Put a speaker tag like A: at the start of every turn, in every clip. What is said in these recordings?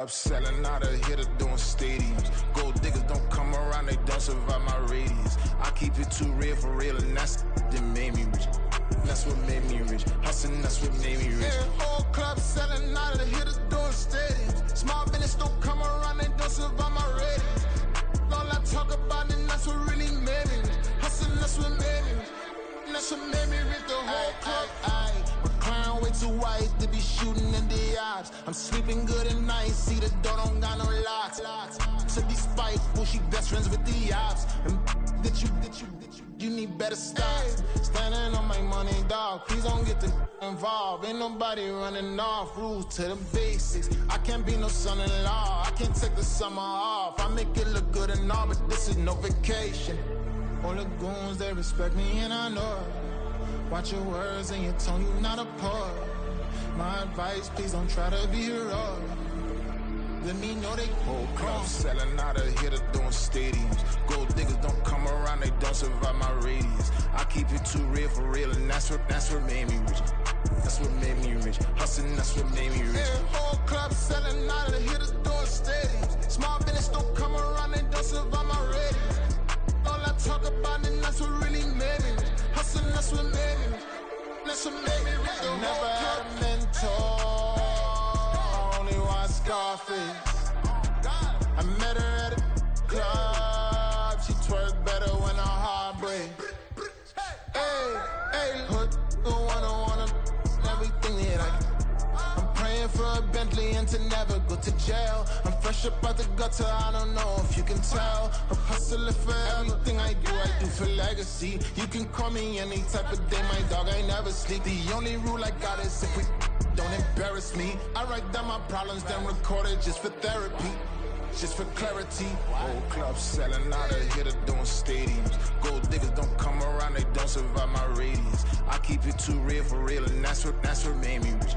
A: I'm selling out of hitter doing stadiums. Gold diggers don't come around, they don't survive my radius. I keep it too real for real, and that's that made me rich. That's what made me rich. Hustling, that's what made me rich. Yeah, whole club selling out of the hitters doing stadiums. Small business don't come around, they don't survive my radius. All I talk about, and that's what really made me rich. Hustling, that's what made me rich. That's what made me rich. The whole club. McLaren way too wise to be shooting in the odds. I'm sleeping good at night, see the door don't got no locks. To be spiteful, she best friends with the ops. And you need better stocks. Standing on my money, dog. Please don't get the involved. Ain't nobody running off. Rules to the basics. I can't be no son-in-law. I can't take the summer off. I make it look good and all, but this is no vacation. All the goons, they respect me and I know it. Watch your words and your tone, you not a poet. My advice, please don't try to be heroic. Let me know they whole club selling out of hitter doing stadiums. Gold diggers don't come around, they don't survive my radius. I keep it too real for real, and that's what made me rich. That's what made me rich. Hustling, that's what made me rich. Yeah, whole club selling out of the hitters doing stadiums. Small business don't come around, they don't survive my radius. All I talk about, and that's what really made me rich. Hustling, that's what made me rich. That's what made me rich. I never had a mentor. Scarface. I met her at a club. She twerk better when her heart breaks. Hey, hood, the one I wanna everything that I can. I'm praying for a Bentley and to never go to jail. I'm fresh up out the gutter, I don't know if you can tell. I'm hustling for everything I do for legacy. You can call me any type of day, my dog, I never sleep. The only rule I got is if we don't embarrass me. I write down my problems, then record it just for therapy, just for clarity. Whole club selling out of hitter doing stadiums. Gold diggers don't come around, they don't survive my radius. I keep it too real for real, and that's what made me rich.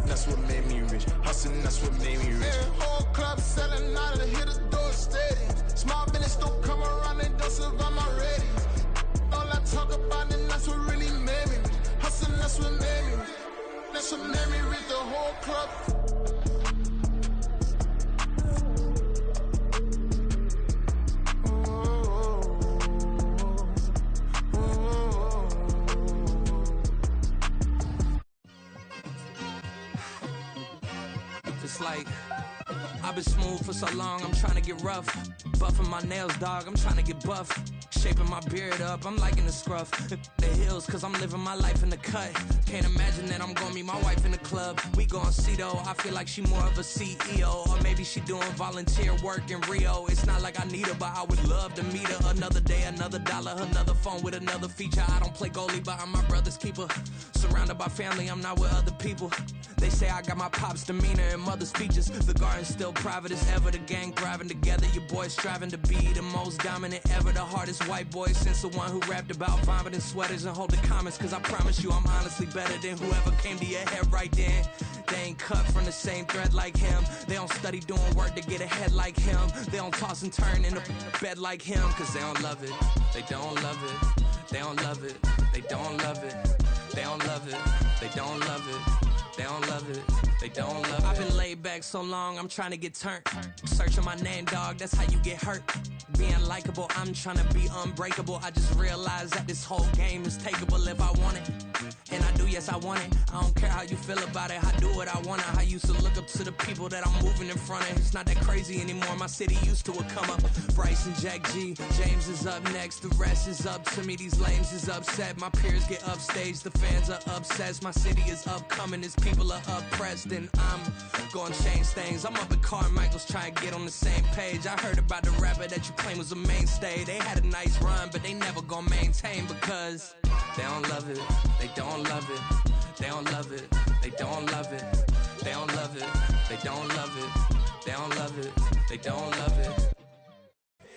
A: That's what made me rich. Hustling, that's what made me rich. Yeah, whole club selling out of the hitter doing stadiums. Small business don't come around, they don't survive my radius. All I talk about, and that's what really made me rich. Hustling, that's what made me rich. That's what made me read the whole club.
B: It's like I've been smooth for so long, I'm trying to get rough. Buffing my nails, dog, I'm trying to get buff. Shaping my beard up, I'm liking the scruff. The hills, cause I'm living my life in the cut. Can't imagine that I'm gonna meet my wife in the club. We gon' see though, I feel like she more of a CEO. Or maybe she doing volunteer work in Rio. It's not like I need her, but I would love to meet her. Another day, another dollar, another phone with another feature. I don't play goalie, but I'm my brother's keeper. Surrounded by family, I'm not with other people. They say I got my pop's demeanor and mother's features. The garden's still private as ever, the gang thriving together. Your boys striving to be the most dominant ever. The hardest white boy since the one who rapped about vomiting sweaters and hold the comments. Cause I promise you I'm honestly better than whoever came to your head right then. They ain't cut from the same thread like him. They don't study doing work to get ahead like him. They don't toss and turn in the bed like him. Cause they don't love it, they don't love it. They don't love it, they don't love it. They don't love it, they don't love it. They don't love it, they don't love it. I've been laid back so long, I'm trying to get turned. Searching my name, dog, that's how you get hurt. Being likable, I'm trying to be unbreakable. I just realized that this whole game is takeable if I want it. And I do, yes, I want it. I don't care how you feel about it, I do what I want it. I used to look up to the people that I'm moving in front of. It's not that crazy anymore, my city used to a come up. Bryce and Jack G, James is up next. The rest is up to me, these lames is upset. My peers get upstage, the fans are obsessed. My city is upcoming, these people are oppressed. And I'm gonna change things. I'm up at Carmichael's trying to get on the same page. I heard about the rapper that you claim was a mainstay. They had a nice run, but they never gonna maintain because they don't love it, they don't love it, they don't love it, they don't love it, they don't love it, they don't love it, they don't love it, they don't love it.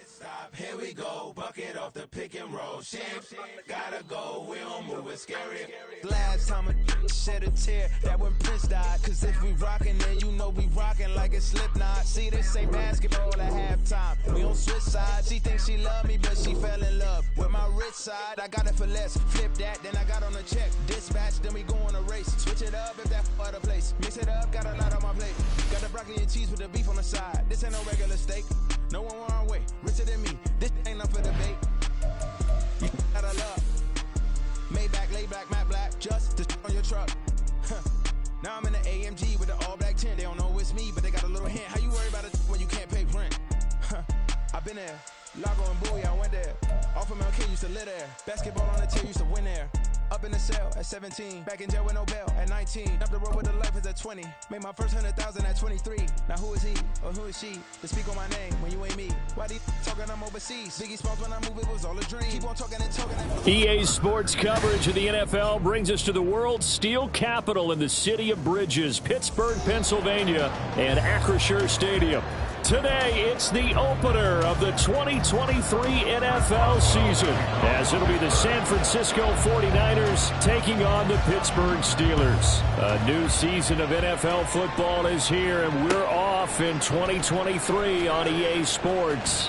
A: Stop, here Here we go, bucket off the pick and roll. Champs, gotta go, we don't move it scary.
C: Last time a shed a tear, that when Prince died. Cause if we rockin', then you know we rockin' like a Slipknot. See, this ain't basketball at halftime. We don't switch sides. She thinks she love me, but she fell in love with my rich side. I got it for less. Flip that, then I got on a check. Dispatch, then we go on a race. Switch it up if that other place. Mix it up, got a lot on my plate. Got the broccoli and cheese with the beef on the side. This ain't no regular steak. No one wrong way, richer than me. This ain't up for debate. You gotta love. Maybach, lay back, matte black, just to on your truck. Now I'm in the AMG with the all black tint. They don't know it's me, but they got a little hint. How you worry about it when you can't pay rent? I've been there. Lago and Bowie, I went there. Off of Mount King, used to live there. Basketball on the tier, used to win there. Up in the cell at 17. Back in jail with no bail at 19. Up the road with the life is at 20. Made my first 100,000 at 23. Now who is he or who is she to speak on my name when you ain't me? Why these talking I'm overseas? Biggie Smalls when I move, it was all a dream. Keep on talking and talking.
D: EA Sports coverage of the NFL brings us to the world's steel capital in the city of Bridges, Pittsburgh, Pennsylvania, and Acrisure Stadium. Today, it's the opener of the 2023 NFL season, as it'll be the San Francisco 49ers taking on the Pittsburgh Steelers. A new season of NFL football is here, and we're off in 2023 on EA Sports.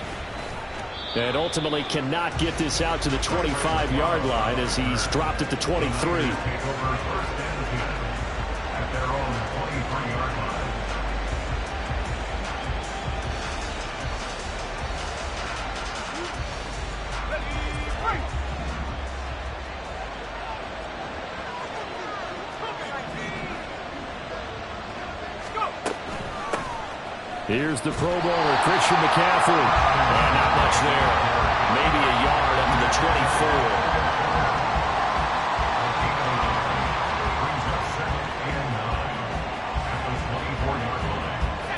D: And ultimately cannot get this out to the 25-yard line as he's dropped at the 23. Here's the Pro Bowler, Christian McCaffrey. And not much there. Maybe a yard up to the 24.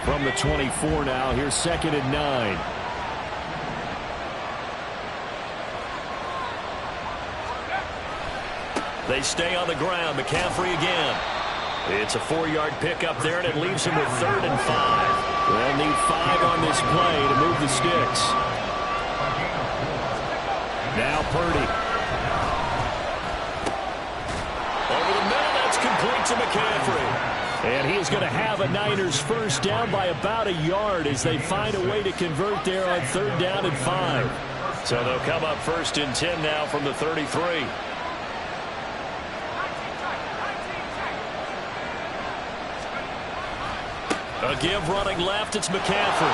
D: From the 24 now, here's 2nd and 9. They stay on the ground. McCaffrey again. It's a 4-yard pickup there, and it leaves him with 3rd and 5. They'll need 5 on this play to move the sticks. Now Purdy. Over the middle, that's complete to McCaffrey. And he is going to have a Niners first down by about a yard as they find a way to convert there on 3rd down and 5. So they'll come up 1st and 10 now from the 33. A give running left, it's McCaffrey.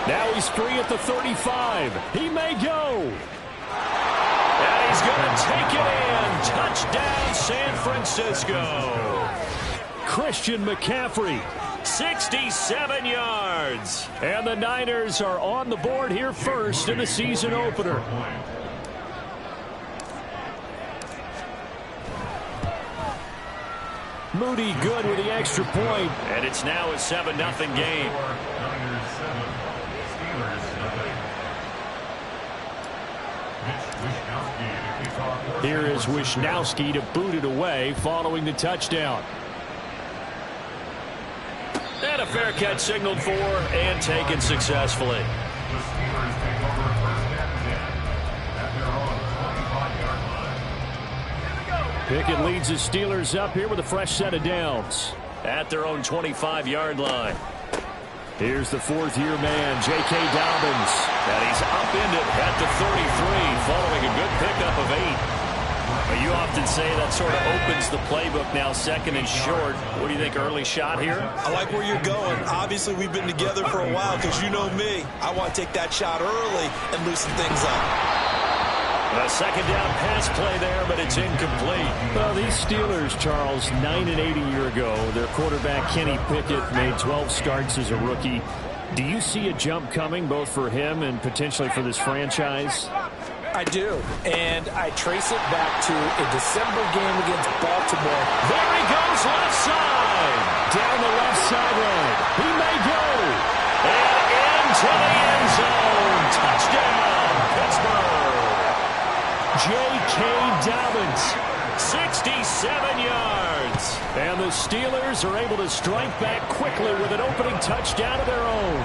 D: Now he's free at the 35. He may go. And he's going to take it in. Touchdown, San Francisco. Christian McCaffrey, 67 yards. And the Niners are on the board here first in the season opener. Moody good with the extra point. And it's now a 7-0 game. Here is Wisnowski to boot it away following the touchdown. And a fair catch signaled for and taken successfully. Pickett leads the Steelers up here with a fresh set of downs at their own 25-yard line. Here's the 4th-year man, J.K. Dobbins. And he's upended at the 33 following a good pickup of 8. You often say that sort of opens the playbook now, 2nd and short. What do you think, early shot here?
E: I like where you're going. Obviously, we've been together for a while because you know me. I want to take that shot early and loosen things up.
D: A 2nd down pass play there, but it's incomplete. Well, these Steelers, Charles, 9-8 a year ago. Their quarterback, Kenny Pickett, made 12 starts as a rookie. Do you see a jump coming, both for him and potentially for this franchise?
E: I do, and I trace it back to a December game against Baltimore.
D: There he goes, left side. Down the left sideline. He may go. And into the end zone. Touchdown, Pittsburgh. J.K. Dobbins, 67 yards. And the Steelers are able to strike back quickly with an opening touchdown of their own.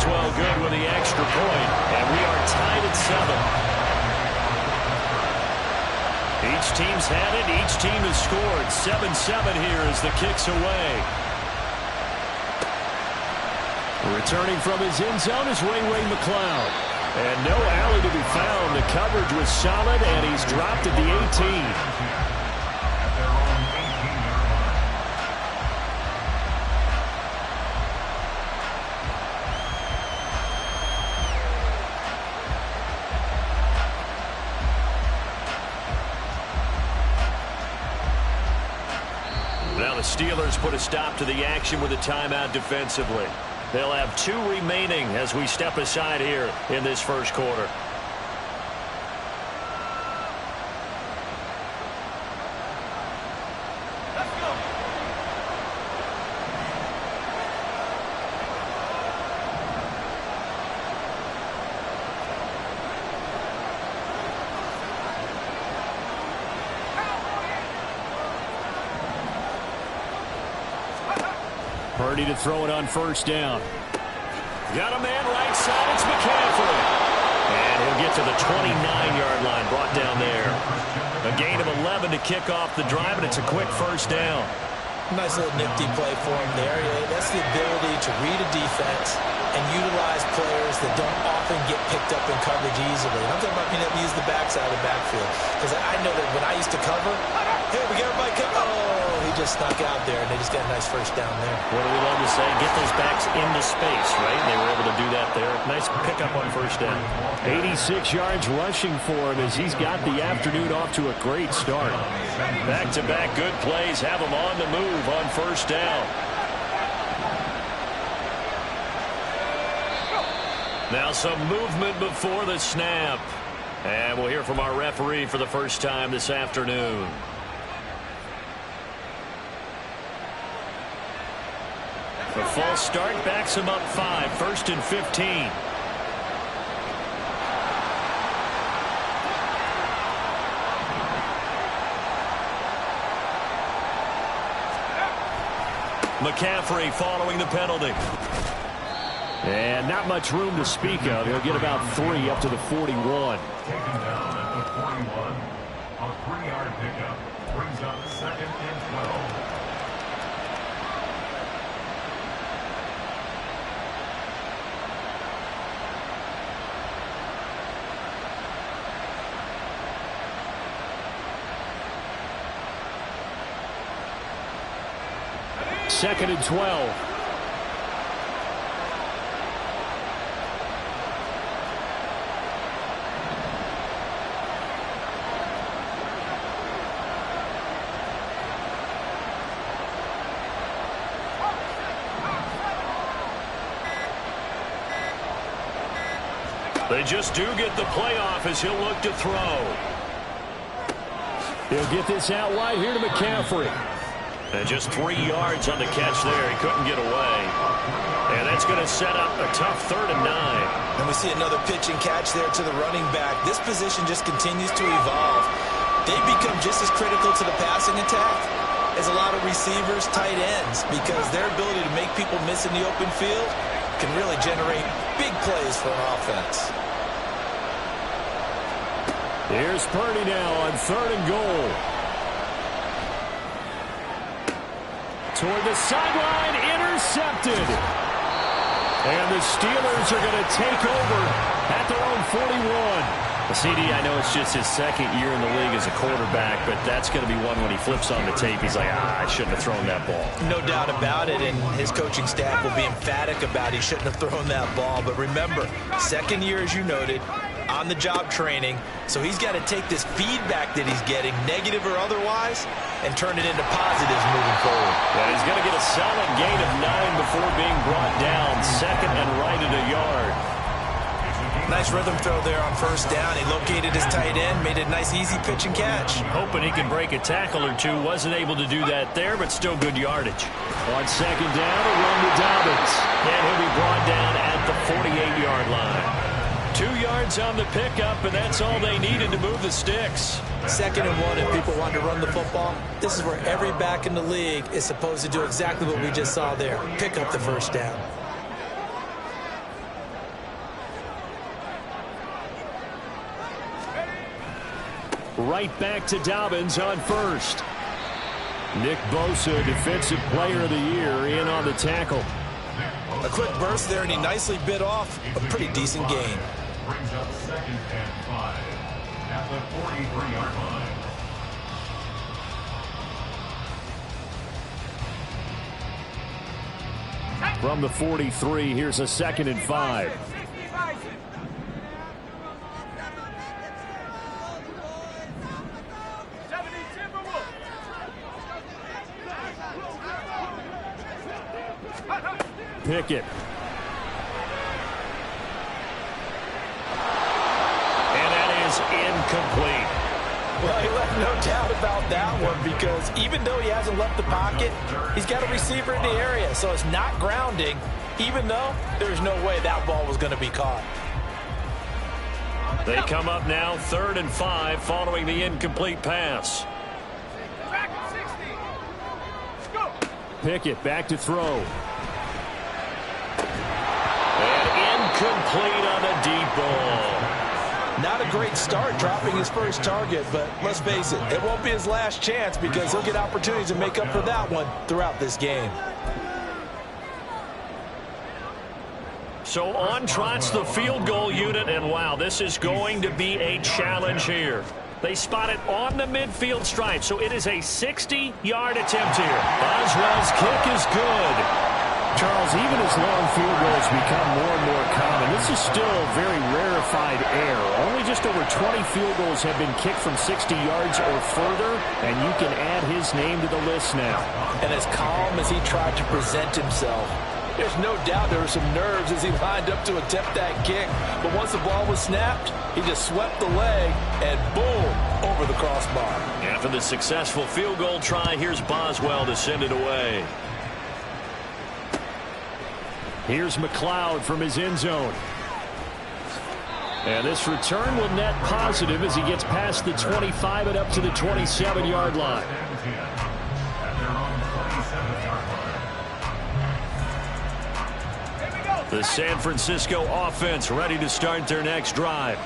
D: is well good with the extra point, and we are tied at 7. Each team's had it. Each team has scored. 7-7 here as the kick's away. Returning from his end zone is Ray McCloud. And no alley to be found. The coverage was solid, and he's dropped at the 18. Now the Steelers put a stop to the action with a timeout defensively. They'll have 2 remaining as we step aside here in this first quarter. Purdy to throw it on first down. Got a man right side. It's McCaffrey. And he'll get to the 29-yard line, brought down there. A gain of 11 to kick off the drive, and it's a quick first down.
E: Nice little nifty play for him there. That's the ability to read a defense and utilize players that don't often get picked up in coverage easily. And I'm talking about being able to use the backside of the backfield. Because I know that when I used to cover, hey, we got everybody cover. Oh, he just snuck out there, and they just got a nice first down there.
D: What do we love to say? Get those backs into space, right? They were able to do that there. Nice pickup on first down. 86 yards rushing for him as he's got the afternoon off to a great start. Back-to-back good plays have him on the move on first down. Now some movement before the snap. And we'll hear from our referee for the first time this afternoon. The false start backs him up 5, 1st and 15. McCaffrey following the penalty. And not much room to speak of. He'll get about 3 up to the 41.
F: Taken down at the 41. A 3-yard pickup brings up 2nd and 12.
D: Second and 12. They just do get the playoff as he'll look to throw. He'll get this out wide here to McCaffrey. And just 3 yards on the catch there. He couldn't get away. And that's going to set up a tough 3rd and 9.
E: And we see another pitch and catch there to the running back. This position just continues to evolve. They become just as critical to the passing attack as a lot of receivers, tight ends, because their ability to make people miss in the open field can really generate big plays for an offense.
D: Here's Purdy now on 3rd and goal. Toward the sideline, intercepted. And the Steelers are going to take over at their own 41. CD, I know it's just his 2nd year in the league as a quarterback, but that's going to be one when he flips on the tape. He's like, I shouldn't have thrown that ball.
E: No doubt about it, and his coaching staff will be emphatic about he shouldn't have thrown that ball. But remember, 2nd year, as you noted, on-the-job training, so he's got to take this feedback that he's getting, negative or otherwise, and turn it into positives moving forward.
D: Yeah, he's going to get a solid gain of 9 before being brought down. 2nd and right at a yard.
E: Nice rhythm throw there on first down. He located his tight end, made a nice easy pitch and catch.
D: Hoping he could break a tackle or two. Wasn't able to do that there, but still good yardage. On 2nd down, a run to Dobbins. And he'll be brought down at the 48-yard line. 2 yards on the pickup, and that's all they needed to move the sticks.
E: 2nd and 1, if people want to run the football, this is where every back in the league is supposed to do exactly what we just saw there. Pick up the first down.
D: right back to Dobbins on first. Nick Bosa, Defensive Player of the Year, in on the tackle.
E: A quick burst there, and he nicely bit off a pretty decent gain.
F: Brings up 2nd and 5 at the 43-yard line.
D: From the 43, here's a 2nd and 5. Pickett. And that is incomplete.
E: Well, he left no doubt about that one, because even though he hasn't left the pocket, he's got a receiver in the area, so it's not grounding, even though there's no way that ball was going to be caught.
D: They come up now 3rd and 5 following the incomplete pass. Pickett back to throw. And incomplete on a deep ball.
E: Not a great start dropping his first target, but let's face it, it won't be his last chance, because he'll get opportunities to make up for that one throughout this game.
D: So on trots the field goal unit, and wow, this is going to be a challenge here. They spot it on the midfield stripe, so it is a 60-yard attempt here. Boswell's kick is good. Charles, even as long field goals become more and more common, this is still very rarefied air. Only just over 20 field goals have been kicked from 60 yards or further, and you can add his name to the list now.
E: And as calm as he tried to present himself, there's no doubt there were some nerves as he lined up to attempt that kick. But once the ball was snapped, he just swept the leg and boom, over the crossbar.
D: After the successful field goal try, here's Boswell to send it away. Here's McLeod from his end zone. And this return will net positive as he gets past the 25 and up to the 27-yard line. The San Francisco offense ready to start their next drive.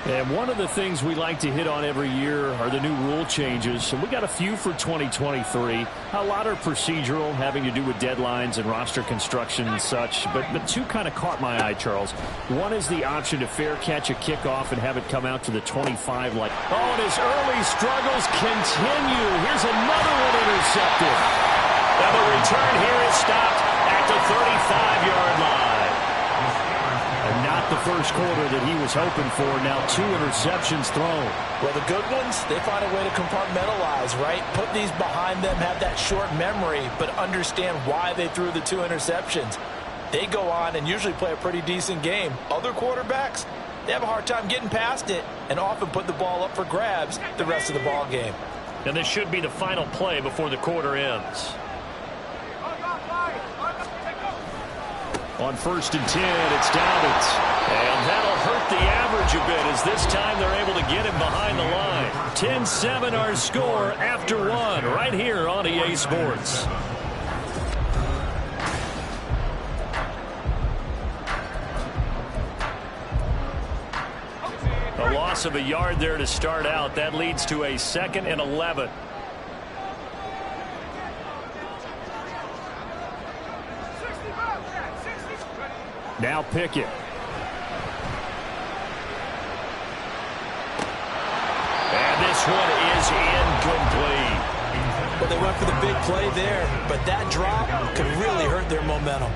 D: And one of the things we like to hit on every year are the new rule changes. And we got a few for 2023. A lot are procedural, having to do with deadlines and roster construction and such. But two kind of caught my eye, Charles. One is the option to fair catch a kickoff and have it come out to the 25 like. Oh, and his early struggles continue. Here's another one intercepted. And the return here is stopped at the 35-yard line. And not the first quarter that he was hoping for. Now 2 interceptions thrown.
E: Well, the good ones, they find a way to compartmentalize, right? Put these behind them, have that short memory, but understand why they threw the 2 interceptions. They go on and usually play a pretty decent game. Other quarterbacks, they have a hard time getting past it and often put the ball up for grabs the rest of the ball game.
D: And this should be the final play before the quarter ends. On 1st and 10, it's Dobbins. And that'll hurt the average a bit as this time they're able to get him behind the line. 10-7 our score after 1 right here on EA Sports. A loss of a yard there to start out. That leads to a 2nd and 11. Now Pickett. And this one is incomplete.
E: Well, they went for the big play there, but that drop could really hurt their momentum.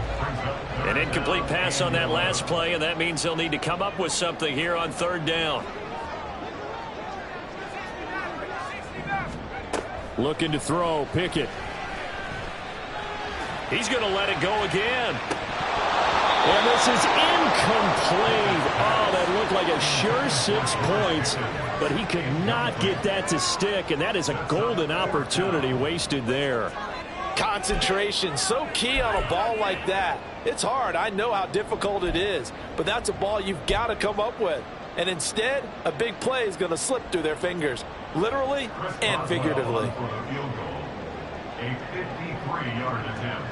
D: An incomplete pass on that last play, and that means they'll need to come up with something here on 3rd down. Looking to throw, Pickett. He's going to let it go again. And this is incomplete. Oh, that looked like a sure 6 points, but he could not get that to stick, and that is a golden opportunity wasted there.
E: Concentration, so key on a ball like that. It's hard. I know how difficult it is, but that's a ball you've got to come up with. And instead, a big play is going to slip through their fingers, literally and figuratively.
F: A 53-yard attempt.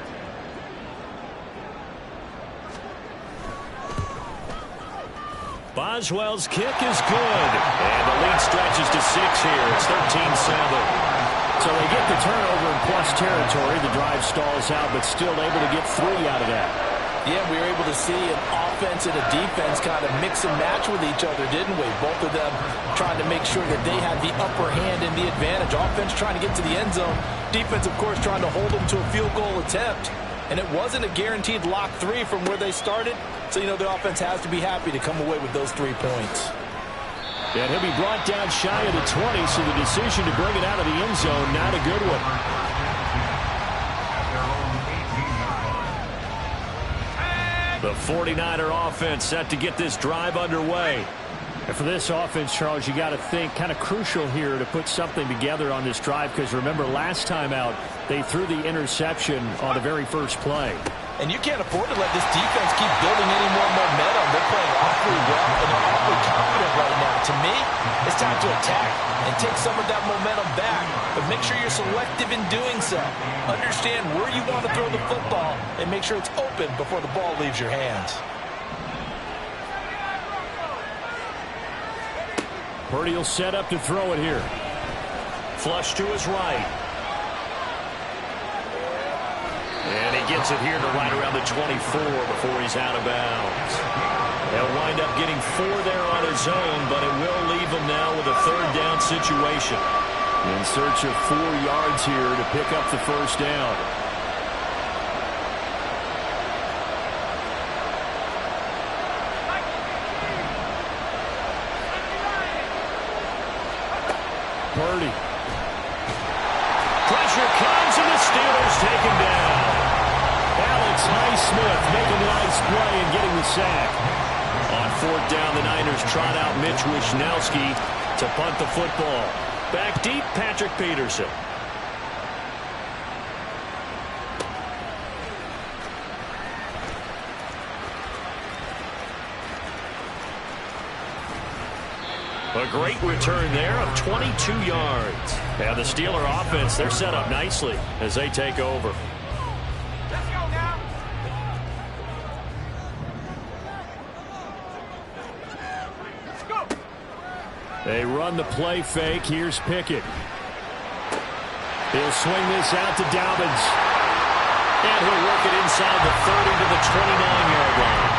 D: Boswell's kick is good. And the lead stretches to 6 here. It's 13-7. So they get the turnover in plus territory. The drive stalls out, but still able to get 3 out of that.
E: Yeah, we were able to see an offense and a defense kind of mix and match with each other, didn't we? Both of them trying to make sure that they had the upper hand and the advantage. Offense trying to get to the end zone. Defense, of course, trying to hold them to a field goal attempt. And it wasn't a guaranteed lock 3 from where they started. So, you know, the offense has to be happy to come away with those 3 points.
D: And he'll be brought down shy of the 20, so the decision to bring it out of the end zone, not a good one. The 49er offense set to get this drive underway. And for this offense, Charles, you got to think kind of crucial here to put something together on this drive, because remember last time out they threw the interception on the very first play.
E: And you can't afford to let this defense keep building any more momentum. They're playing awfully well, and they're awfully confident right now. To me, it's time to attack and take some of that momentum back. But make sure you're selective in doing so. Understand where you want to throw the football and make sure it's open before the ball leaves your hands.
D: Purdy will set up to throw it here. Flush to his right. And he gets it here to right around the 24 before he's out of bounds. He'll wind up getting 4 there on his own, but it will leave him now with a 3rd down situation. In search of 4 yards here to pick up the first down. Purdy. Pressure comes, and the Steelers take him down. Alex Highsmith making a nice play and getting the sack. On 4th down, the Niners trot out Mitch Wishnowski to punt the football. Back deep, Patrick Peterson. A great return there of 22 yards. And the Steeler offense, they're set up nicely as they take over.
G: Let's go now. Let's go.
D: They run the play fake. Here's Pickett. He'll swing this out to Dobbins. And he'll work it inside the 30 to the 29-yard line.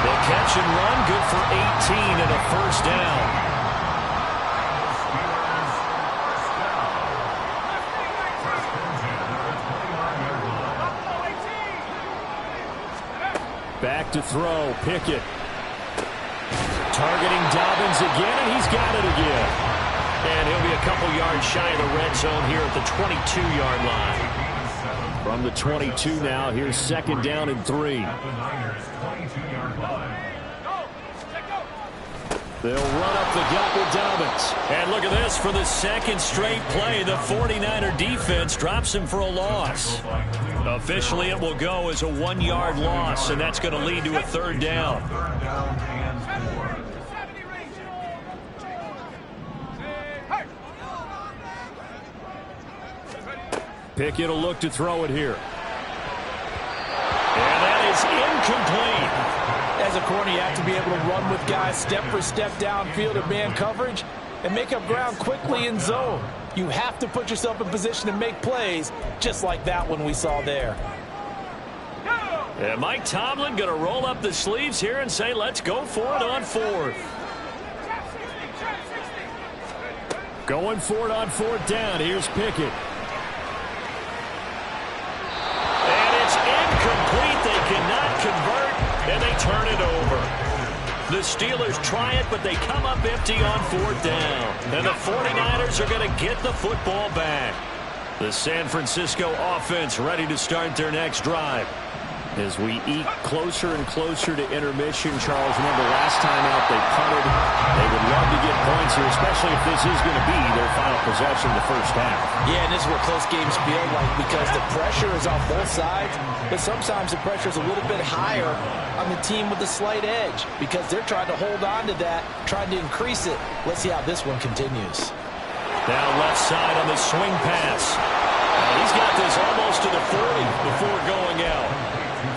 D: The catch and run, good for 18 and a first down. Back to throw, Pickett. Targeting Dobbins again, and he's got it again. And he'll be a couple yards shy of the red zone here at the 22-yard line. From the 22 now, here's 2nd down and 3. They'll run up the gut with Dobbins. And look at this, for the 2nd straight play, the 49er defense drops him for a loss. Officially, it will go as a 1-yard loss, and that's going to lead to a 3rd down. Pickett will look to throw it here. And that is incomplete.
E: As a corner, you have to be able to run with guys step for step downfield in man coverage and make up ground quickly in zone. You have to put yourself in position to make plays, just like that one we saw there.
D: And Mike Tomlin going to roll up the sleeves here and say, let's go for it on 4th. Going for it on 4th down. Here's Pickett. And it's incomplete. They cannot convert, and they turn it over. The Steelers try it, but they come up empty on 4th down. And the 49ers are going to get the football back. The San Francisco offense ready to start their next drive. As we eke closer and closer to intermission, Charles, remember last time out they punted. They would love to get points here, especially if this is going to be their final possession of the first half.
E: Yeah, and this is what close games feel like, because the pressure is on both sides, but sometimes the pressure is a little bit higher on the team with the slight edge, because they're trying to hold on to that, trying to increase it. Let's see how this one continues.
D: Down left side on the swing pass. He's got this almost to the 40 before going out.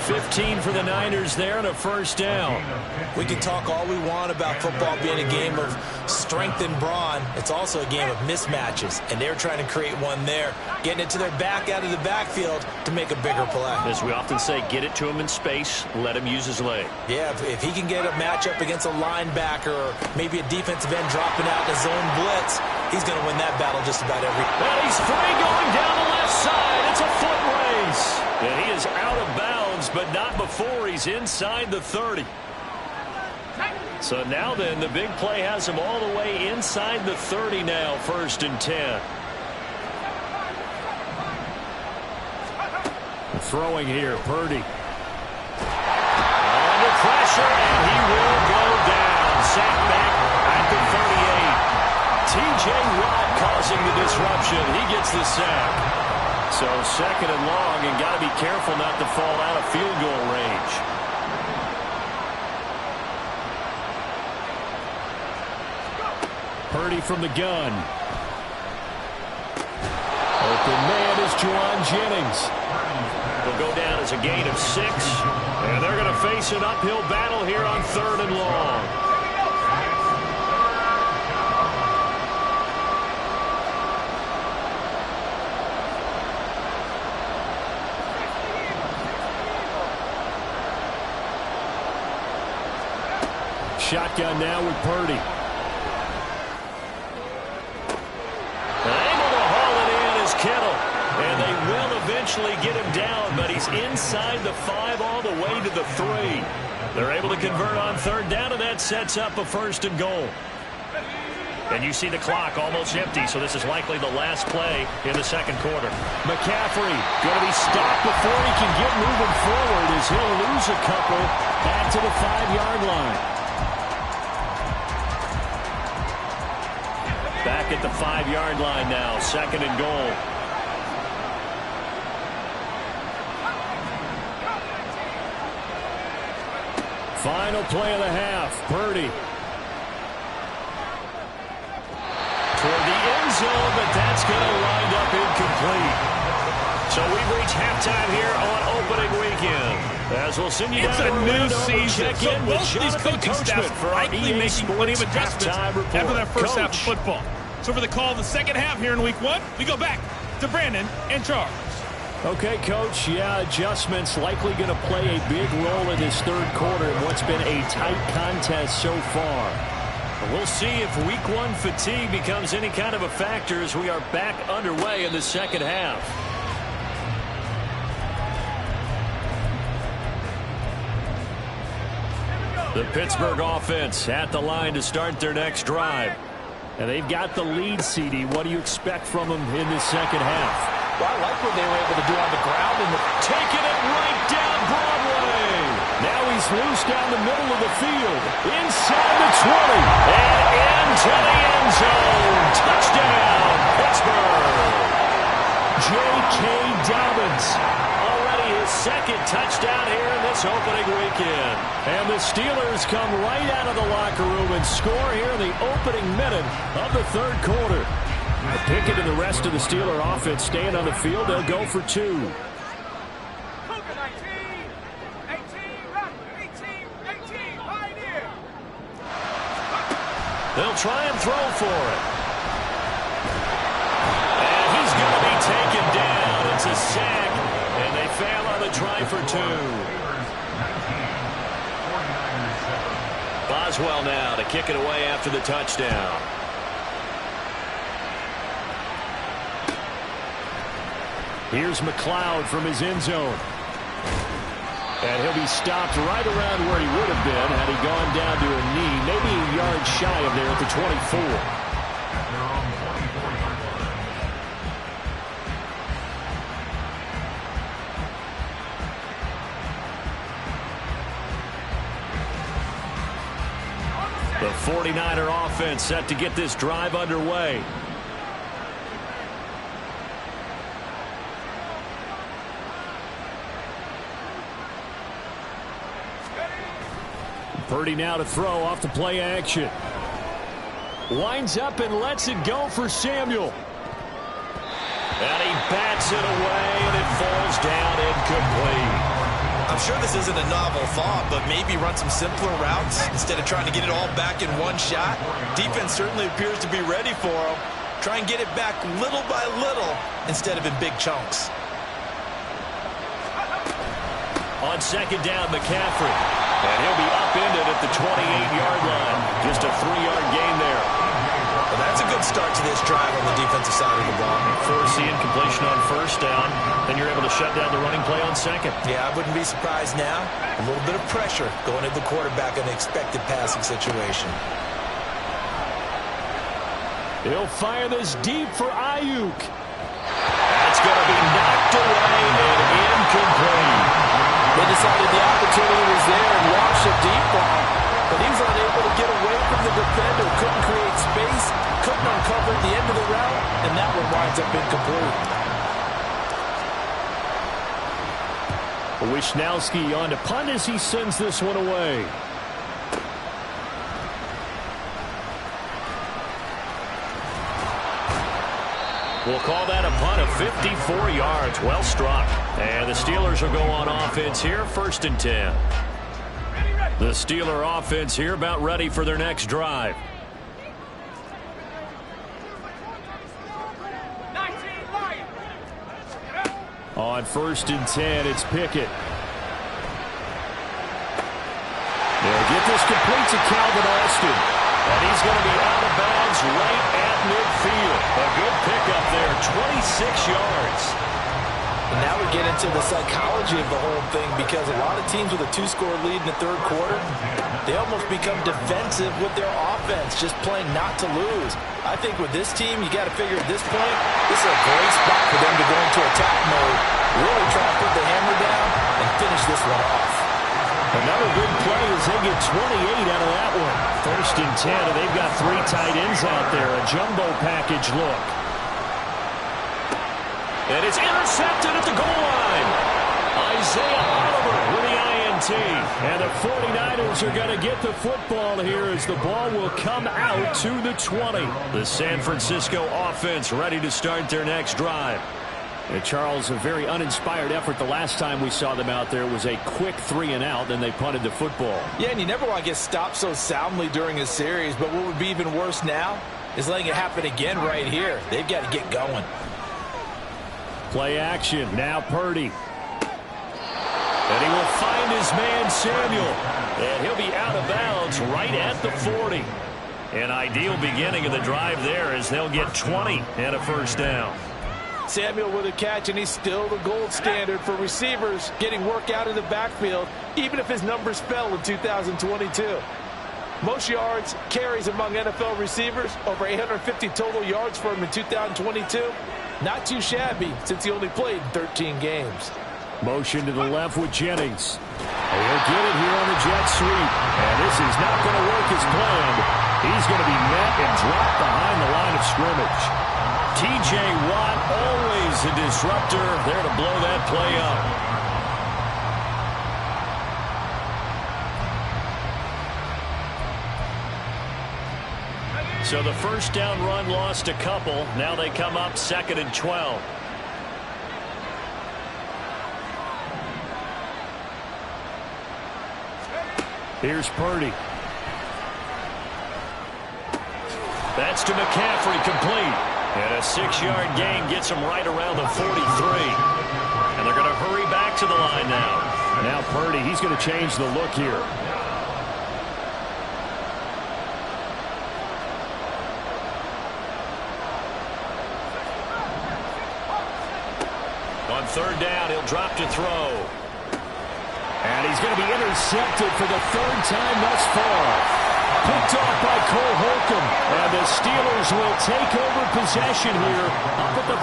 D: 15 for the Niners there and a first down.
E: We can talk all we want about football being a game of strength and brawn. It's also a game of mismatches, and they're trying to create one there, getting it to their back out of the backfield to make a bigger play.
D: As we often say, get it to him in space, let him use his leg.
E: Yeah, if he can get a matchup against a linebacker or maybe a defensive end dropping out in a zone blitz, he's going to win that battle just about every.
D: And he's free going down the left side. It's a foot race. And he is out of bounds, but not before he's inside the 30. So now then, the big play has him all the way inside the 30 now, 1st and 10. Throwing here, Purdy. Under pressure, and he will go down. Sacked back at the 38. T.J. Watt causing the disruption. He gets the sack. So 2nd and long, and got to be careful not to fall out of field goal range. Purdy from the gun. Open man is Juwan Jennings. Will go down as a gain of 6. And they're going to face an uphill battle here on 3rd and long. Shotgun now with Purdy. Able to haul it in is Kittle. And they will eventually get him down, but he's inside the 5 all the way to the 3. They're able to convert on 3rd down, and that sets up a 1st and goal. And you see the clock almost empty, so this is likely the last play in the 2nd quarter. McCaffrey going to be stopped before he can get moving forward as he'll lose a couple back to the 5-yard line. Back at the 5-yard line now, 2nd and goal. Final play of the half, Purdy. Toward the end zone, but that's going to wind up incomplete. So we've reached halftime here on opening weekend. As we'll send you down to
H: a new season.
D: Check in with
H: both of these coaching staffs
D: for our
H: likely making plenty of adjustments after that first half of football. So for the call of the 2nd half here in week 1, we go back to Brandon and Charles.
D: Okay, Coach. Yeah, adjustments likely going to play a big role in this 3rd quarter in what's been a tight contest so far. We'll see if week 1 fatigue becomes any kind of a factor as we are back underway in the 2nd half. The Pittsburgh offense at the line to start their next drive. And they've got the lead, CD. What do you expect from them in the 2nd half?
E: Well, I like what they were able to do on the ground.
D: Taking it right down Broadway. Now he's loose down the middle of the field. Inside the 20. And into the end zone. Touchdown, Pittsburgh. J.K. Dobbins. Already his 2nd touchdown here in this opening weekend. And the Steelers come right out of the locker room and score here in the opening minute of the 3rd quarter. Pickett and the rest of the Steeler offense staying on the field. They'll go for 2. They'll try and throw for it. And he's going to be taken down. It's a sack, and they fail on the try for 2. Boswell now to kick it away after the touchdown. Here's McLeod from his end zone. And he'll be stopped right around where he would have been had he gone down to a knee, maybe a yard shy of there at the 24. The 49er offense set to get this drive underway. Purdy now to throw off the play action. Winds up and lets it go for Samuel. And he bats it away, and it falls down incomplete.
E: I'm I'm sure this isn't a novel thought, but maybe run some simpler routes instead of trying to get it all back in one shot. Defense certainly appears to be ready for him. Try and get it back little by little instead of in big chunks.
D: On second down, McCaffrey. And he'll be upended at the 28-yard line. Just a 3-yard gain there.
E: Well, that's a good start to this drive on the defensive side of the ball.
D: Force the incompletion on first down. Then you're able to shut down the running play on second.
E: Yeah, I wouldn't be surprised now. A little bit of pressure going into the quarterback in an expected passing situation.
D: He'll fire this deep for Ayuk. That's going to be knocked away and incomplete.
E: They decided the opportunity was there and launched a deep ball, but he was unable to get away from the defender, couldn't create space, couldn't uncover at the end of the route, and that one winds up incomplete.
D: Wishnowski on to punt as he sends this one away. We'll call that a punt of 54 yards. Well struck. And the Steelers will go on offense here, 1st and 10. The Steeler offense here about ready for their next drive. On 1st and 10, it's Pickett. They'll get this complete to Calvin Austin. And he's going to be out of bounds right at midfield. A good pickup there, 26 yards.
E: And now we get into the psychology of the whole thing, because a lot of teams with a 2-score lead in the 3rd quarter, they almost become defensive with their offense, just playing not to lose. I think with this team, you got to figure at this point, this is a great spot for them to go into attack mode, really try to put the hammer down and finish this one off.
D: Another big play as they get 28 out of that one. 1st and 10, and they've got 3 tight ends out there. A jumbo package look. And it's intercepted at the goal line. Isaiah Oliver with the INT. And the 49ers are going to get the football here as the ball will come out to the 20. The San Francisco offense ready to start their next drive. And Charles, a very uninspired effort the last time we saw them out there. Was a quick 3 and out, then they punted the football.
E: Yeah, and you never want to get stopped so soundly during a series, but what would be even worse now is letting it happen again right here. They've got to get going.
D: Play action, now Purdy. And he will find his man Samuel. And he'll be out of bounds right at the 40. An ideal beginning of the drive there as they'll get 20 and a 1st down.
E: Samuel with a catch, and he's still the gold standard for receivers getting work out in the backfield, even if his numbers fell in 2022. Most yards, carries among NFL receivers, over 850 total yards for him in 2022. Not too shabby since he only played 13 games.
D: Motion to the left with Jennings. He'll get it here on the jet sweep. And this is not going to work as planned. He's going to be met and dropped behind the line of scrimmage. T.J. Watt, always a disruptor, there to blow that play up. So the 1st down run lost a couple. Now they come up 2nd and 12. Here's Purdy. That's to McCaffrey, complete. And a 6-yard gain gets him right around the 43. And they're going to hurry back to the line now. Now Purdy, he's going to change the look here. On 3rd down, he'll drop to throw. And he's going to be intercepted for the 3rd time thus far. Picked off by Cole Holcomb. And the Steelers will take over possession here up at the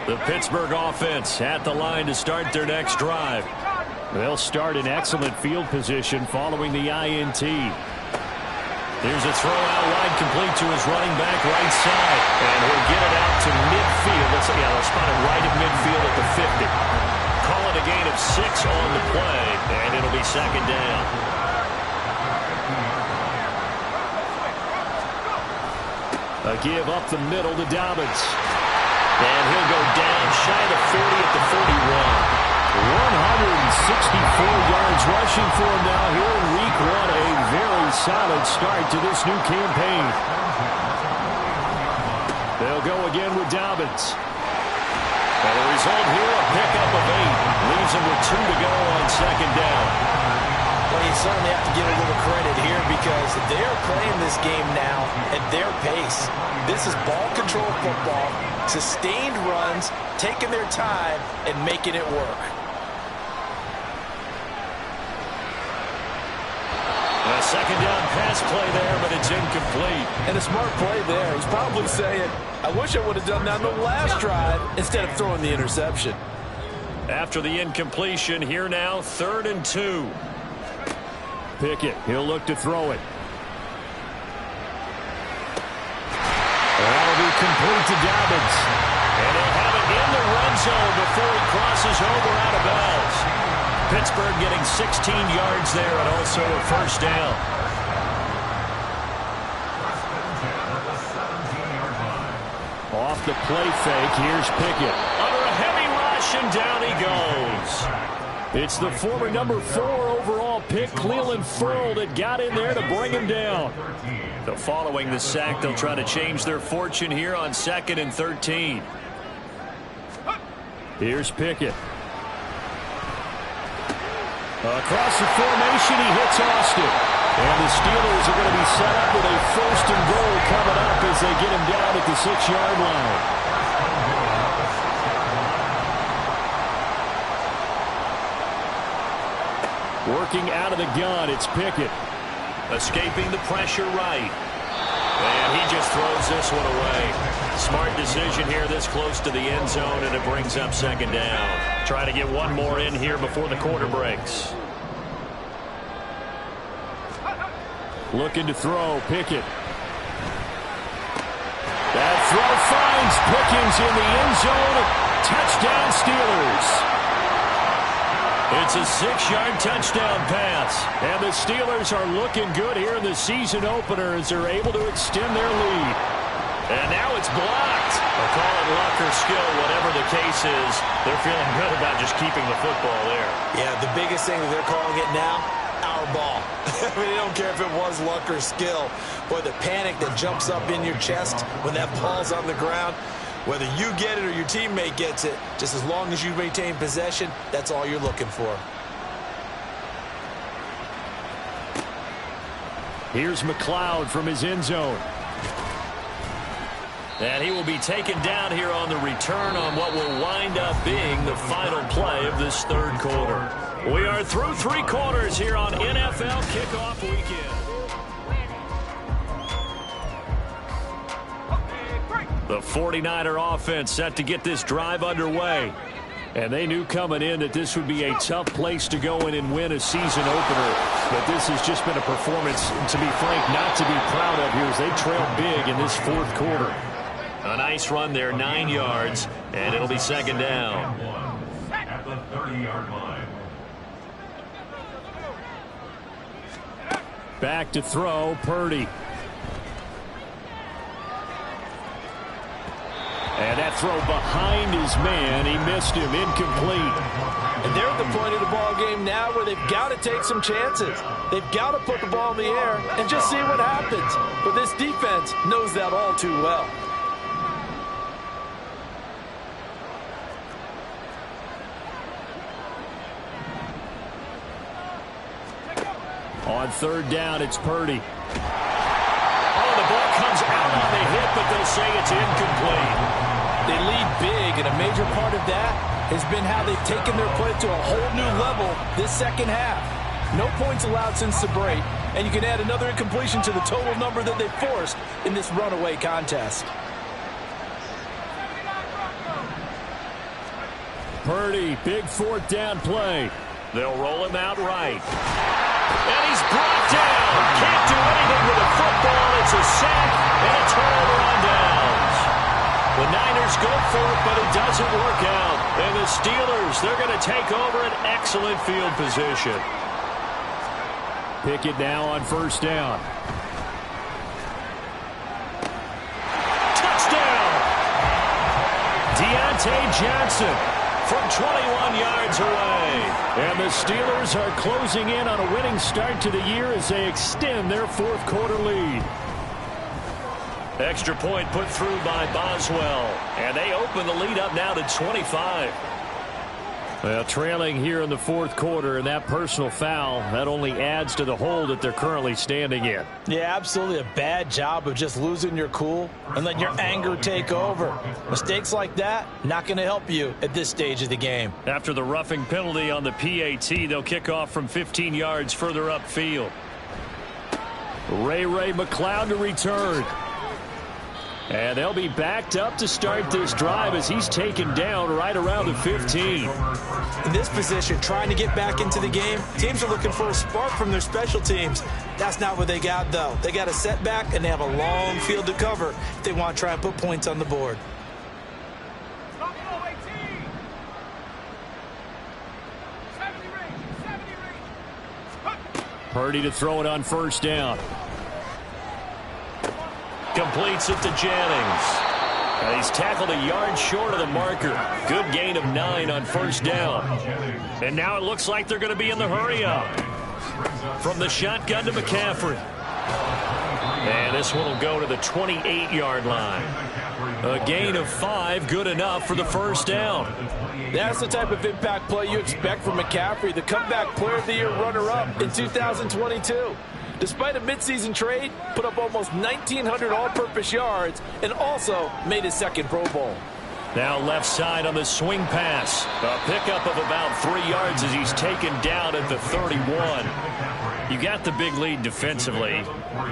D: 44. The Pittsburgh offense at the line to start their next drive. They'll start in excellent field position following the INT. Here's a throw out wide, complete to his running back right side. And he'll get it out to midfield. They'll spot it right at midfield at the 50. Call it a gain of 6 on the play, and it'll be 2nd down. A give up the middle to Dobbins. And he'll go down yards rushing for him now here in week 1. A very solid start to this new campaign. They'll go again with Dobbins. And the result here, a pickup of 8. Leaves him with 2 to go on second down.
E: Well, you certainly have to give a little credit here because they're playing this game now at their pace. This is ball control football, sustained runs, taking their time, and making it work.
D: A second down pass play there, but it's incomplete.
E: And a smart play there. He's probably saying, I wish I would have done that on the last drive instead of throwing the interception.
D: After the incompletion, here now, 3rd and 2. Pickett, he'll look to throw it. That'll be complete to Dobbins. And they'll have it in the red zone before he crosses over out of bounds. Pittsburgh getting 16 yards there and also a first down. Off the play fake, here's Pickett. Under a heavy rush, and down he goes. It's the former number 4 overall pick, Cleveland Ferrell, that got in there to bring him down. So following the sack, they'll try to change their fortune here on 2nd and 13. Here's Pickett. Across the formation, he hits Austin. And the Steelers are going to be set up with a 1st and goal coming up as they get him down at the 6-yard line. Working out of the gun, it's Pickett. Escaping the pressure right. And he just throws this one away. Smart decision here this close to the end zone, and it brings up 2nd down. Try to get one more in here before the quarter breaks. Looking to throw, Pickett. That throw finds Pickens in the end zone. Touchdown, Steelers. It's a 6-yard touchdown pass. And the Steelers are looking good here in the season opener as they're able to extend their lead. And now it's blocked. They'll call it luck or skill, whatever the case is. They're feeling good about just keeping the football there.
E: Yeah, the biggest thing that they're calling it now, our ball. I mean, they don't care if it was luck or skill. Boy, the panic that jumps up in your chest when that ball's on the ground, whether you get it or your teammate gets it, just as long as you maintain possession, that's all you're looking for.
D: Here's McLeod from his end zone. And he will be taken down here on the return on what will wind up being the final play of this 3rd quarter. We are through 3 quarters here on NFL Kickoff Weekend. The 49er offense set to get this drive underway. And they knew coming in that this would be a tough place to go in and win a season opener. But this has just been a performance, to be frank, not to be proud of here as they trail big in this 4th quarter. A nice run there, 9 yards, and it'll be 2nd down.
F: At the 30-yard line.
D: Back to throw, Purdy. And that throw behind his man, he missed him, incomplete.
E: And they're at the point of the ball game now where they've got to take some chances. They've got to put the ball in the air and just see what happens. But this defense knows that all too well.
D: On 3rd down, it's Purdy. Oh, the ball comes out on the hit, but they'll say it's incomplete.
E: They lead big, and a major part of that has been how they've taken their play to a whole new level this 2nd half. No points allowed since the break, and you can add another incompletion to the total number that they forced in this runaway contest.
D: Purdy, big 4th down play. They'll roll him out right. And he's brought down. Can't do anything with a football. It's a sack and a turnover on downs. The Niners go for it, but it doesn't work out. And the Steelers, they're going to take over an excellent field position. Pickett now on 1st down. Touchdown! Deontay Johnson from 21 yards away. And the Steelers are closing in on a winning start to the year as they extend their fourth quarter lead. Extra point put through by Boswell. And they open the lead up now to 25. Well, trailing here in the fourth quarter, and that personal foul, that only adds to the hole that they're currently standing in.
E: Yeah, absolutely a bad job of just losing your cool and letting your anger take over. Mistakes like that, not going to help you at this stage of the game.
D: After the roughing penalty on the PAT, they'll kick off from 15 yards further upfield. Ray McLeod to return. And they'll be backed up to start this drive as he's taken down right around the 15.
E: In this position, trying to get back into the game, teams are looking for a spark from their special teams. That's not what they got, though. They got a setback, and they have a long field to cover if they want to try and put points on the board.
D: Purdy to throw it on first down. Completes it to Jennings. And he's tackled a yard short of the marker. Good gain of 9 on first down. And now it looks like they're going to be in the hurry up. From the shotgun to McCaffrey. And this one will go to the 28-yard line. A gain of 5, good enough for the first down.
E: That's the type of impact play you expect from McCaffrey, the comeback player of the year runner-up in 2022. Despite a midseason trade, put up almost 1,900 all-purpose yards and also made his second Pro Bowl.
D: Now left side on the swing pass. A pickup of about 3 yards as he's taken down at the 31. You got the big lead defensively.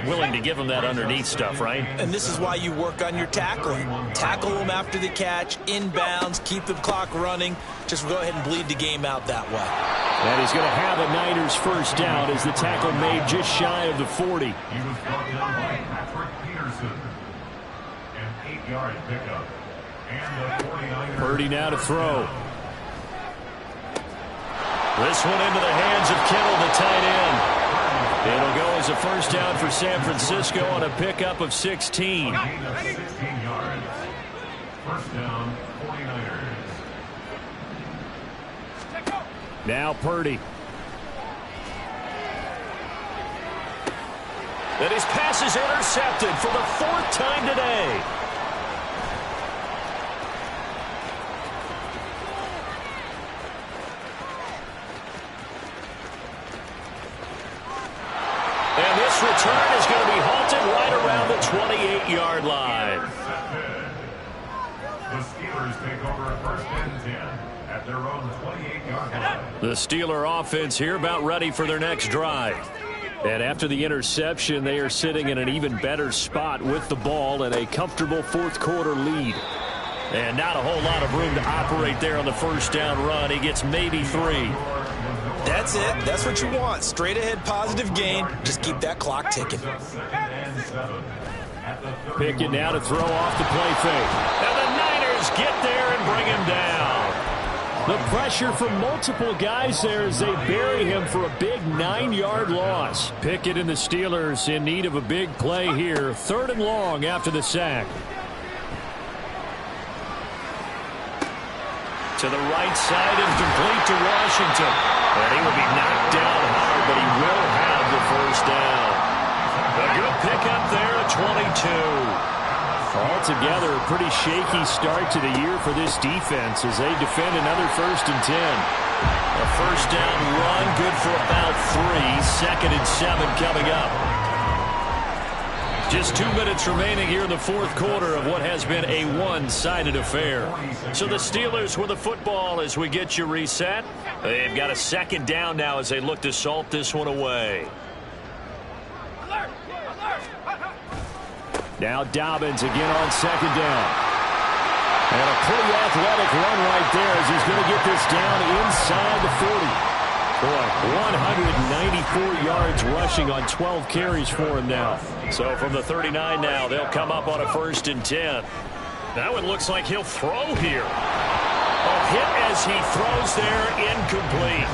D: Willing to give him that underneath stuff, right?
E: And this is why you work on your tackling. Tackle them after the catch, inbounds, keep the clock running. Just go ahead and bleed the game out that way.
D: And he's going to have a Niners first down as the tackle made just shy of the 40.
F: He was brought down by Patrick Peterson. An 8-yard pickup. And the 49ers.
D: Purdy now to throw. This one into the hands of Kittle, the tight end. It'll go as a first down for San Francisco on a pickup of 16.
F: 16 yards. First down, 49ers.
D: Now Purdy. And his pass is intercepted for the 4th time today. And this return is going to be halted right around the 28-yard line.
F: The Steelers take over first and 10 at their own 28-yard line.
D: The Steeler offense here about ready for their next drive. And after the interception, they are sitting in an even better spot with the ball and a comfortable fourth quarter lead. And not a whole lot of room to operate there on the first down run. He gets maybe 3.
E: That's it. That's what you want. Straight ahead positive gain. Just keep that clock ticking.
D: Pickett now to throw off the play fake. And the Niners get there and bring him down. The pressure from multiple guys there as they bury him for a big 9-yard loss. Pickett and the Steelers in need of a big play here. 3rd and long after the sack. To the right side and complete to Washington. And he will be knocked down hard, but he will have the first down. A good pickup there at 22. Altogether, a pretty shaky start to the year for this defense as they defend another 1st and 10. A first down run, good for about 3. 2nd and 7 coming up. Just 2 minutes remaining here in the fourth quarter of what has been a one-sided affair. So the Steelers with the football as we get you reset. They've got a 2nd down now as they look to salt this one away. Now Dobbins again on 2nd down. And a pretty athletic run right there as he's going to get this down inside the 40. Boy, 194 yards rushing on 12 carries for him now. So from the 39 now, they'll come up on a 1st and 10. That one looks like he'll throw here. A hit as he throws there, incomplete.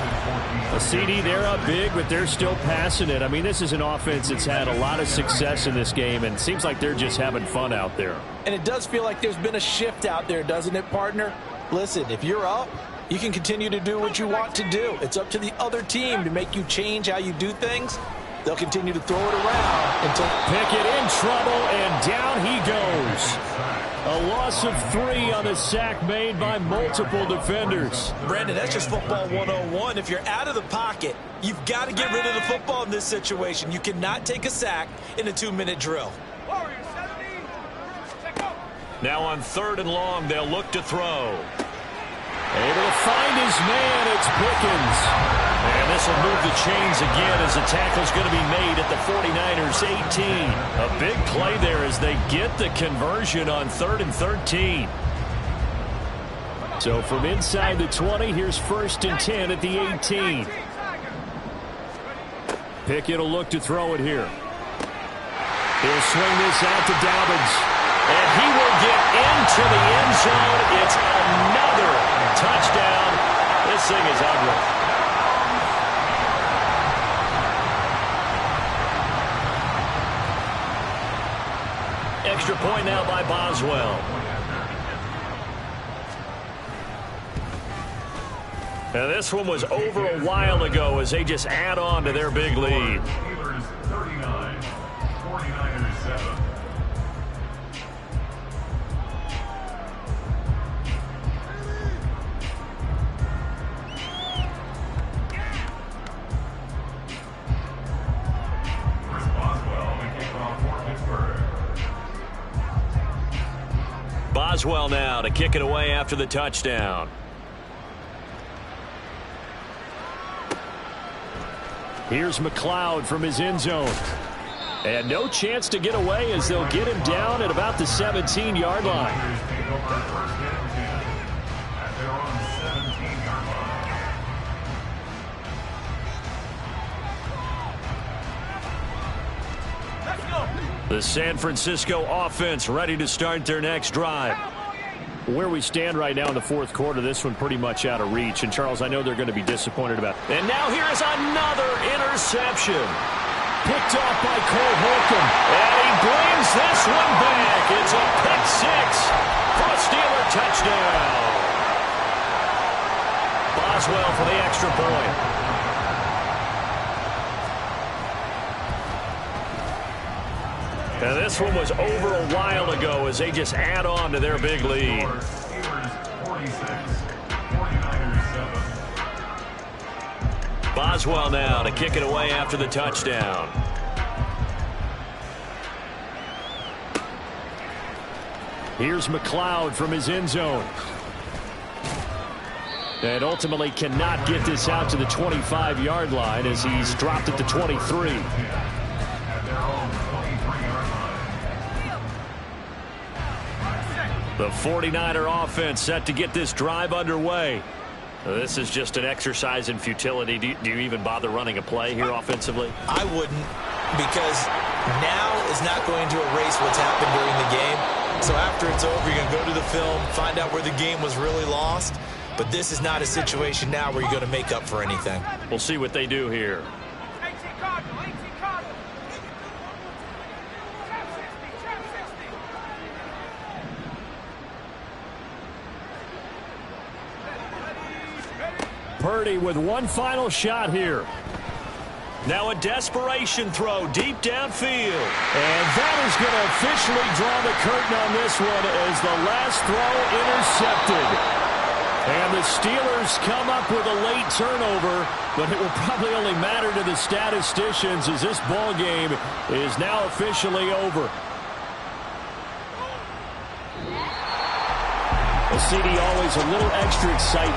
D: A CD, they're up big, but they're still passing it. I mean, this is an offense that's had a lot of success in this game, and it seems like they're just having fun out there.
E: And it does feel like there's been a shift out there, doesn't it, partner? Listen, if you're up, you can continue to do what you want to do. It's up to the other team to make you change how you do things. They'll continue to throw it around until
D: Pickett in trouble, and down he goes. A loss of 3 on the sack made by multiple defenders.
E: Brandon, that's just football 101. If you're out of the pocket, you've got to get rid of the football in this situation. You cannot take a sack in a 2-minute drill.
D: Now on 3rd and long, they'll look to throw. Able to find his man, it's Pickens. And this will move the chains again as the tackle's going to be made at the 49ers 18. A big play there as they get the conversion on 3rd and 13. So from inside the 20, here's 1st and 10 at the 18. Pickett will look to throw it here. He'll swing this out to Dobbins. And he will get into the end zone. It's another touchdown. This thing is ugly. Extra point now by Boswell. Now this one was over a while ago as they just add on to their big lead.
F: Steelers 39, 49ers 7.
D: Boswell now to kick it away after the touchdown. Here's McLeod from his end zone. And no chance to get away as they'll get him down at about the 17-yard line. The San Francisco offense ready to start their next drive. Where we stand right now in the 4th quarter, this one pretty much out of reach. And, Charles, I know they're going to be disappointed about it. And now here is another interception. Picked off by Cole Holcomb. And he brings this one back. It's a pick 6 for a Steeler touchdown. Boswell for the extra point. Now this one was over a while ago as they just add on to their big lead. Boswell now to kick it away after the touchdown. Here's McLeod from his end zone. And ultimately cannot get this out to the 25-yard line as he's dropped at the 23. The 49er offense set to get this drive underway. This is just an exercise in futility. Do you even bother running a play here offensively?
E: I wouldn't, because now is not going to erase what's happened during the game. So after it's over, you're going to go to the film, find out where the game was really lost. But this is not a situation now where you're going to make up for anything.
D: We'll see what they do here. Purdy with one final shot here. Now a desperation throw deep downfield. And that is going to officially draw the curtain on this one as the last throw intercepted. And the Steelers come up with a late turnover, but it will probably only matter to the statisticians as this ball game is now officially over. Well, CD, always a little extra excitement